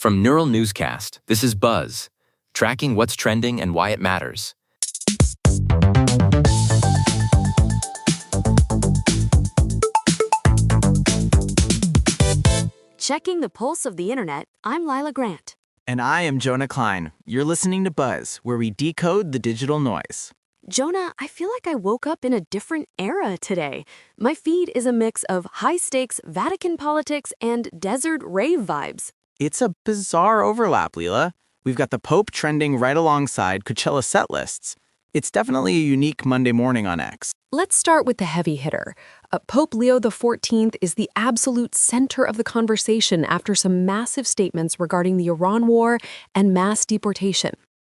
From Neural Newscast, this is Buzz, tracking what's trending and why it matters. Checking the pulse of the internet, I'm Lila Grant. And I am Jonah Klein. You're listening to Buzz, where we decode the digital noise. Jonah, I feel like I woke up in a different era today. My feed is a mix of high-stakes Vatican politics and desert rave vibes. It's a bizarre overlap, Leela. We've got the Pope trending right alongside Coachella setlists. It's definitely a unique Monday morning on X. Let's start with the heavy hitter. Pope Leo XIV is the absolute center of the conversation after some massive statements regarding the Iran war and mass deportation.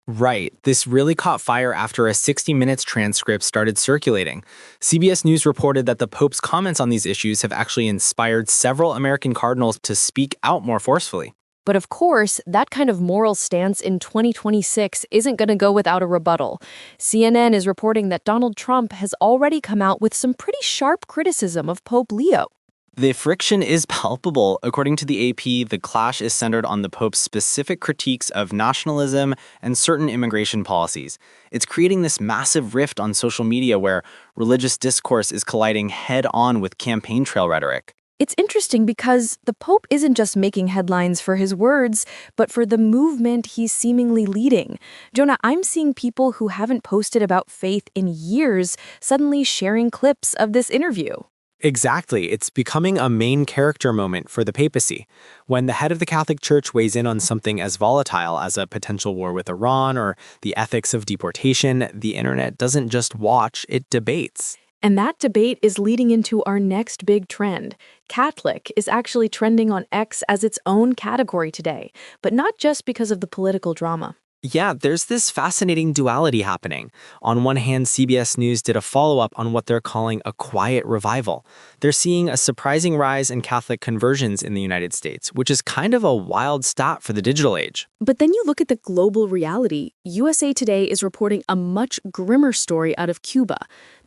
Right. This really caught fire after a 60 Minutes transcript started circulating. CBS News reported that the Pope's comments on these issues have actually inspired several American Cardinals to speak out more forcefully. But of course, that kind of moral stance in 2026 isn't going to go without a rebuttal. CNN is reporting that Donald Trump has already come out with some pretty sharp criticism of Pope Leo. The friction is palpable. According to the AP, the clash is centered on the Pope's specific critiques of nationalism and certain immigration policies. It's creating this massive rift on social media where religious discourse is colliding head-on with campaign trail rhetoric. It's interesting because the Pope isn't just making headlines for his words, but for the movement he's seemingly leading. Jonah, I'm seeing people who haven't posted about faith in years suddenly sharing clips of this interview. Exactly. It's becoming a main character moment for the papacy. When the head of the Catholic Church weighs in on something as volatile as a potential war with Iran or the ethics of deportation, the internet doesn't just watch, it debates. And that debate is leading into our next big trend. Catholic is actually trending on X as its own category today, but not just because of the political drama. Yeah, there's this fascinating duality happening. On one hand, CBS News did a follow-up on what they're calling a quiet revival. They're seeing a surprising rise in Catholic conversions in the United States, which is kind of a wild stat for the digital age. But then you look at the global reality. USA Today is reporting a much grimmer story out of Cuba.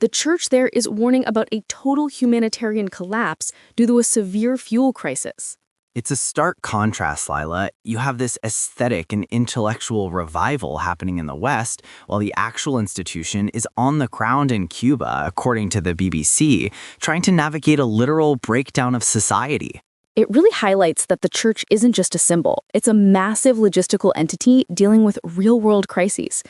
The church there is warning about a total humanitarian collapse due to a severe fuel crisis. It's a stark contrast, Lila. You have this aesthetic and intellectual revival happening in the West, while the actual institution is on the ground in Cuba, according to the BBC, trying to navigate a literal breakdown of society. It really highlights that the church isn't just a symbol. It's a massive logistical entity dealing with real-world crises.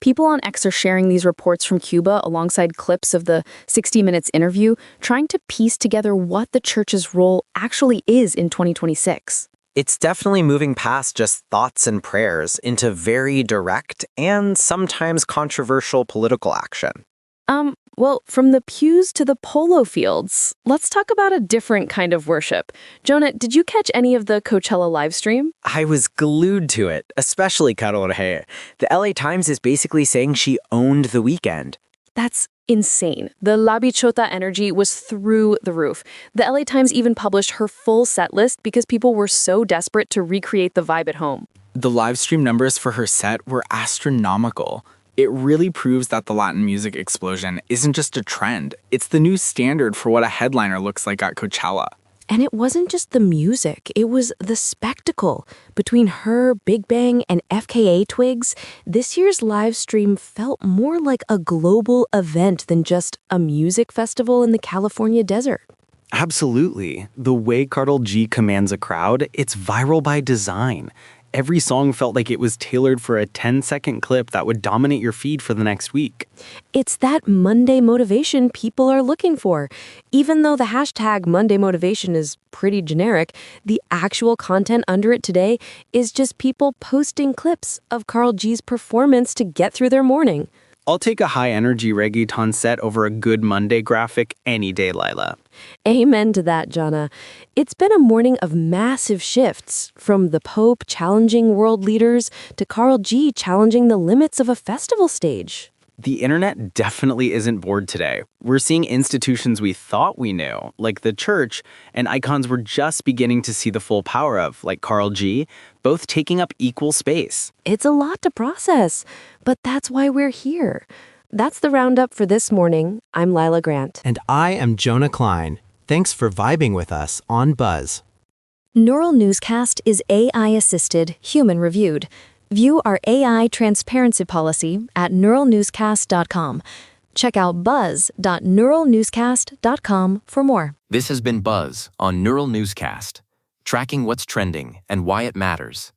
People on X are sharing these reports from Cuba alongside clips of the 60 Minutes interview, trying to piece together what the church's role actually is in 2026. It's definitely moving past just thoughts and prayers into very direct and sometimes controversial political action. Well, from the pews to the polo fields, let's talk about a different kind of worship. Jonah, did you catch any of the Coachella livestream? I was glued to it, especially Karol G. The LA Times is basically saying she owned the weekend. That's insane. The La Bichota energy was through the roof. The LA Times even published her full set list because people were so desperate to recreate the vibe at home. The live stream numbers for her set were astronomical. It really proves that the Latin music explosion isn't just a trend. It's the new standard for what a headliner looks like at Coachella. And it wasn't just the music, it was the spectacle. Between her, Big Bang, and FKA Twigs, this year's live stream felt more like a global event than just a music festival in the California desert. Absolutely. The way Karol G commands a crowd, it's viral by design. Every song felt like it was tailored for a 10-second clip that would dominate your feed for the next week. It's that Monday motivation people are looking for. Even though the hashtag Monday motivation is pretty generic, the actual content under it today is just people posting clips of Karol G's performance to get through their morning. I'll take a high-energy reggaeton set over a good Monday graphic any day, Lila. Amen to that, Jana. It's been a morning of massive shifts, from the Pope challenging world leaders to Karol G challenging the limits of a festival stage. The internet definitely isn't bored today. We're seeing institutions we thought we knew, like the church, and icons we're just beginning to see the full power of, like Karol G, both taking up equal space. It's a lot to process, but that's why we're here. That's the roundup for this morning. I'm Lila Grant. And I am Jonah Klein. Thanks for vibing with us on Buzz. Neural Newscast is AI-assisted, human-reviewed. View our AI transparency policy at neuralnewscast.com. Check out buzz.neuralnewscast.com for more. This has been Buzz on Neural Newscast, tracking what's trending and why it matters.